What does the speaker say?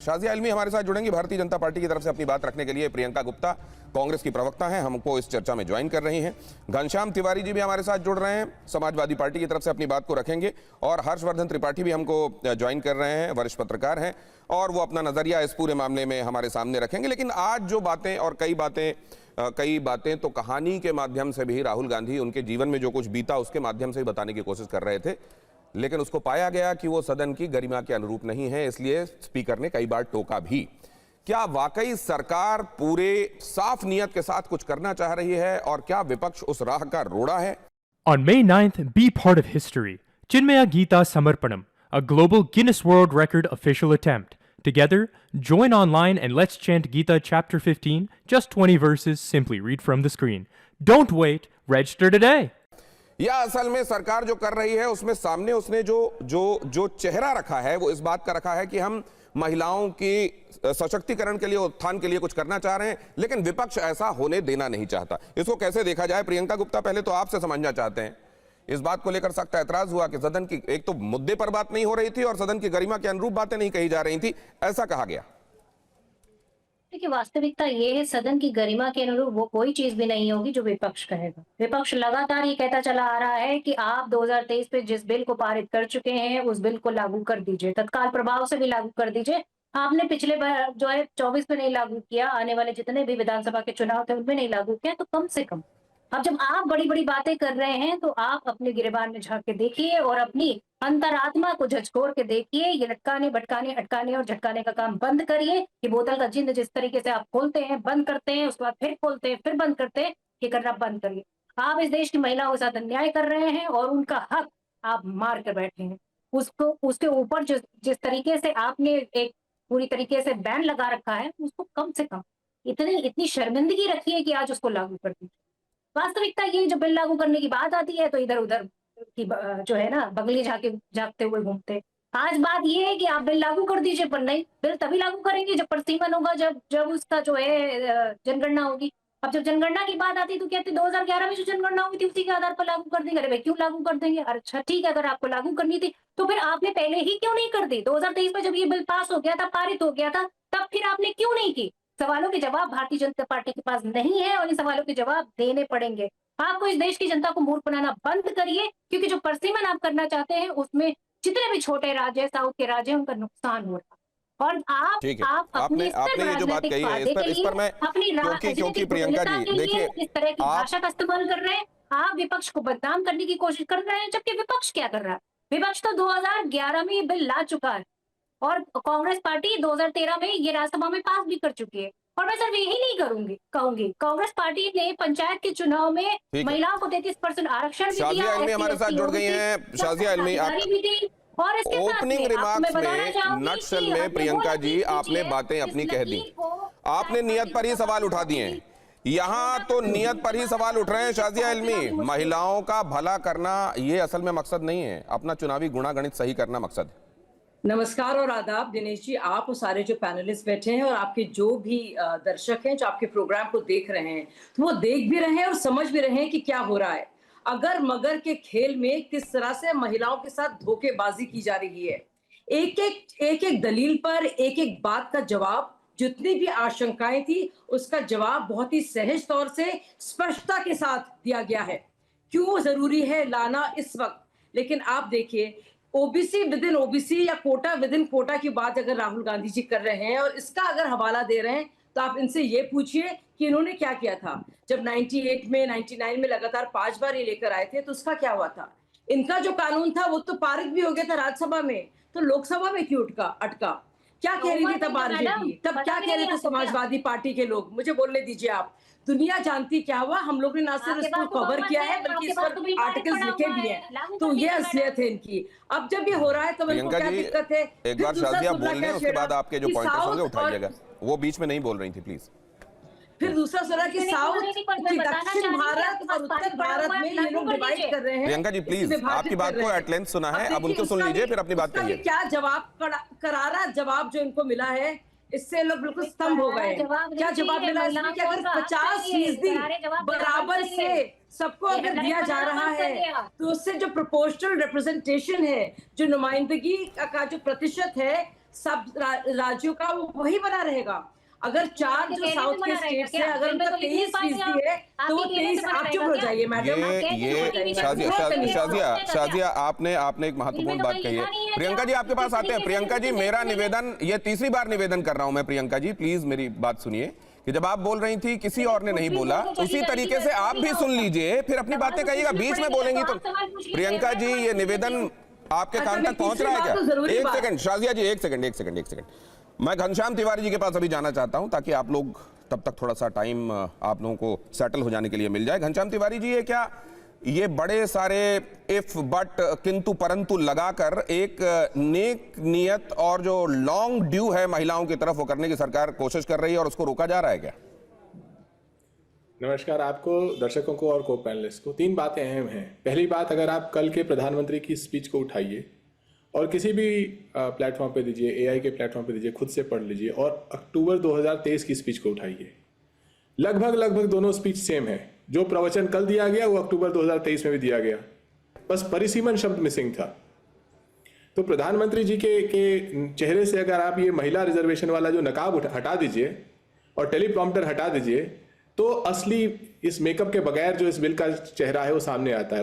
शाजिया इल्मी हमारे साथ जुड़ेंगी भारतीय जनता पार्टी की तरफ से अपनी बात रखने के लिए। प्रियंका गुप्ता कांग्रेस की प्रवक्ता हैं, हमको इस चर्चा में ज्वाइन कर रही हैं। घनश्याम तिवारी जी भी हमारे साथ जुड़ रहे हैं, समाजवादी पार्टी की तरफ से अपनी बात को रखेंगे। और हर्षवर्धन त्रिपाठी भी हमको ज्वाइन कर रहे हैं, वरिष्ठ पत्रकार हैं और वो अपना नजरिया इस पूरे मामले में हमारे सामने रखेंगे। लेकिन आज जो बातें और कई बातें तो कहानी के माध्यम से भी राहुल गांधी उनके जीवन में जो कुछ बीता उसके माध्यम से ही बताने की कोशिश कर रहे थे, लेकिन उसको पाया गया कि वो सदन की गरिमा के अनुरूप नहीं है, इसलिए स्पीकर ने कई बार टोका भी। क्या वाकई सरकार पूरे साफ नियत के साथ कुछ करना चाह रही है और क्या विपक्ष उस राह का रोड़ा है? On May 9th, be part of history. Chinmaya Gita Samarpanam, a global Guinness World Record official attempt. Together, join online and let's chant Gita chapter 15, just 20 verses, simply read from the screen. Don't wait, register today. या असल में सरकार जो कर रही है उसमें सामने उसने जो चेहरा रखा है वो इस बात का रखा है कि हम महिलाओं की सशक्तिकरण के लिए, उत्थान के लिए कुछ करना चाह रहे हैं, लेकिन विपक्ष ऐसा होने देना नहीं चाहता। इसको कैसे देखा जाए? प्रियंका गुप्ता, पहले तो आपसे समझना चाहते हैं, इस बात को लेकर सख्त ऐतराज हुआ कि सदन की एक तो मुद्दे पर बात नहीं हो रही थी और सदन की गरिमा के अनुरूप बातें नहीं कही जा रही थी, ऐसा कहा गया। देखिए, वास्तविकता ये है, सदन की गरिमा के अनुरूप वो कोई चीज भी नहीं होगी जो विपक्ष कहेगा। विपक्ष लगातार ये कहता चला आ रहा है कि आप 2023 पे जिस बिल को पारित कर चुके हैं उस बिल को लागू कर दीजिए, तत्काल प्रभाव से भी लागू कर दीजिए। आपने पिछले बार जो है 24 में नहीं लागू किया, आने वाले जितने भी विधानसभा के चुनाव थे उनमें नहीं लागू किया, तो कम से कम अब जब आप बड़ी बड़ी बातें कर रहे हैं तो आप अपने गिरेबान में झांक के देखिए और अपनी अंतरात्मा को झकझोर के देखिए। ये लटकाने भटकाने अटकाने और झटकाने का काम बंद करिए। ये बोतल का जिंद जिस तरीके से आप खोलते हैं, बंद करते हैं, उसके बाद फिर खोलते हैं, फिर बंद करते हैं, ये करना बंद करिए। आप इस देश की महिलाओं के साथ अन्याय कर रहे हैं और उनका हक आप मार कर बैठे हैं। उसको उसके ऊपर जिस तरीके से आपने एक पूरी तरीके से बैन लगा रखा है, उसको कम से कम इतनी शर्मिंदगी रखिए कि आज उसको लागू कर दीजिए। वास्तविकता ये, जो बिल लागू करने की बात आती है तो इधर उधर की जो है ना, बगली झांकते हुए घूमते। आज बात ये है कि आप बिल लागू कर दीजिए, पर नहीं, बिल तभी लागू करेंगे जब प्रसीमन होगा, जब उसका जो है जनगणना होगी। अब जब जनगणना की बात आती है तो कहते 2011 में जो जनगणना हुई थी उसी के आधार पर लागू कर देंगे। अरे भाई, क्यों लागू कर देंगे? अच्छा ठीक है, अगर आपको लागू करनी थी तो फिर आपने पहले ही क्यों नहीं कर दी? 2023 में जब ये बिल पास हो गया था, पारित हो गया था, तब फिर आपने क्यों नहीं की? सवालों के जवाब भारतीय जनता पार्टी के पास नहीं है और इन सवालों के जवाब देने पड़ेंगे। आपको इस देश की जनता को मूर्ख बनाना बंद करिए, क्योंकि जो परसीमन आप करना चाहते हैं उसमें जितने भी छोटे राज्य, साउथ के राज्य, उनका नुकसान हो रहा है। और आप आपने ये जो बात कही है इस पर मैं, क्योंकि प्रियंका जी देखिए, इस तरह की भाषा का इस्तेमाल कर रहे हैं। आप विपक्ष को बदनाम करने की कोशिश कर रहे हैं, जबकि विपक्ष क्या कर रहा है? विपक्ष तो 2011 में ये बिल ला चुका है और कांग्रेस पार्टी 2013 में ये राज्यसभा में पास भी कर चुकी है। और मैं सिर्फ यही नहीं कहूंगी, कांग्रेस पार्टी ने पंचायत के चुनाव में महिलाओं को 33% आरक्षण भी दिया। शाजिया इल्मी हमारे साथ जुड़ गई हैं। शाजिया इल्मी, और इसके ओपनिंग रिमार्क्स में नटशल में प्रियंका जी आपने बातें अपनी कह दी, आपने नियत पर ही सवाल उठा दिए हैं। यहाँ तो नियत पर ही सवाल उठ रहे हैं। शाजिया इल्मी, महिलाओं का भला करना ये असल में मकसद नहीं है, अपना चुनावी गुणागणित सही करना मकसद है। नमस्कार और आदाब दिनेश जी, आप और सारे जो पैनलिस्ट बैठे हैं और आपके जो भी दर्शक हैं जो आपके प्रोग्राम को देख रहे हैं, तो वो देख भी रहे हैं और समझ भी रहे हैं कि क्या हो रहा है। अगर मगर के खेल में किस तरह से महिलाओं के साथ धोखेबाजी की जा रही है, एक एक दलील पर एक एक बात का जवाब, जितनी भी आशंकाएं थी उसका जवाब बहुत ही सहज तौर से स्पष्टता के साथ दिया गया है। क्यों जरूरी है लाना इस वक्त? लेकिन आप देखिए, ओबीसी विद इन ओबीसी या कोटा विद इन कोटा की बात अगर राहुल गांधी जी कर रहे हैं और इसका अगर हवाला दे रहे हैं, तो आप इनसे ये पूछिए कि इन्होंने क्या किया था जब 98 में 99 में लगातार 5 बार ये लेकर आए थे, तो उसका क्या हुआ था? इनका जो कानून था वो तो पारित भी हो गया था राज्यसभा में, तो लोकसभा में क्यों अटका? क्या कह रही थी तब आरजेडी, तब क्या कह रहे थे समाजवादी पार्टी के लोग? मुझे बोलने दीजिए। आप, दुनिया जानती क्या हुआ। हम लोग ने ना सिर्फ इसको कवर किया है बल्कि इस पर आर्टिकल्स लिखे भी हैं, तो ये असलियत है इनकी। अब जब ये हो रहा है तो इनको क्या दिक्कत है? एक बार शाजिया बोल लें, उसके बाद आपके जो पॉइंट्स होंगे उठाइएगा। वो बीच में नहीं बोल रही थी, प्लीज। फिर दूसरा सुना कि साउथ, दक्षिण भारत और उत्तर भारत में ये लोग डिवाइड कर रहे हैं। प्रियंका जी प्लीज, आपकी बात को एट लेंथ सुना है, अब उनको सुन लीजिए, फिर अपनी बात करिए। क्या जवाब, करारा जवाब जो इनको मिला है, इससे लोग बिल्कुल स्तंभ हो गए। क्या जवाब मिला इसमें कि अगर 50% बराबर से सबको अगर दिया जा रहा है, तो उससे जो प्रोपोर्शनल रिप्रेजेंटेशन है, जो नुमाइंदगी का जो प्रतिशत है, सब राज्यों का वो वही बना रहेगा। अगर 4 जो साउथ के स्टेट्स हैं, अगर उनका 23% है तो वो 23, आप चुप हो जाइए मैडम। ये शाजिया आपने एक महत्वपूर्ण बात कही है। प्रियंका जी आपके पास आते हैं। प्रियंका जी मेरा निवेदन, ये तीसरी बार निवेदन कर रहा हूं मैं, प्रियंका जी प्लीज मेरी बात सुनिए कि जब आप बोल रही थी किसी और ने नहीं बोला, उसी तरीके से आप भी सुन लीजिए, फिर अपनी बातें कहिएगा। बीच में बोलेंगी तो प्रियंका जी ये निवेदन आपके कान तक पहुंच रहा है क्या? एक सेकंड शाजिया जी, एक सेकंड। मैं घनश्याम तिवारी जी के पास अभी जाना चाहता हूं ताकि आप लोग तब तक थोड़ा सा टाइम आप लोगों को सेटल हो जाने के लिए मिल जाए। घनश्याम तिवारी जी, ये क्या ये बड़े सारे इफ बट किंतु परंतु लगाकर एक नेक नियत और जो लॉन्ग ड्यू है महिलाओं की तरफ वो करने की सरकार कोशिश कर रही है और उसको रोका जा रहा है क्या? नमस्कार आपको, दर्शकों को और को पैनलिस्ट को। 3 बातें अहम हैं। पहली बात, अगर आप कल के प्रधानमंत्री की स्पीच को उठाइए और किसी भी प्लेटफॉर्म पे दीजिए, एआई के प्लेटफॉर्म पे दीजिए, खुद से पढ़ लीजिए और अक्टूबर 2023 की स्पीच को उठाइए, लगभग दोनों स्पीच सेम है। जो प्रवचन कल दिया गया वो अक्टूबर 2023 में भी दिया गया, बस परिसीमन शब्द मिसिंग था। तो प्रधानमंत्री जी के चेहरे से अगर आप ये महिला रिजर्वेशन वाला जो नकाब हटा दीजिए और टेलीप्रॉम्प्टर हटा दीजिए, तो असली इस मेकअप के बगैर जो इस बिल का चेहरा है वो सामने आता है।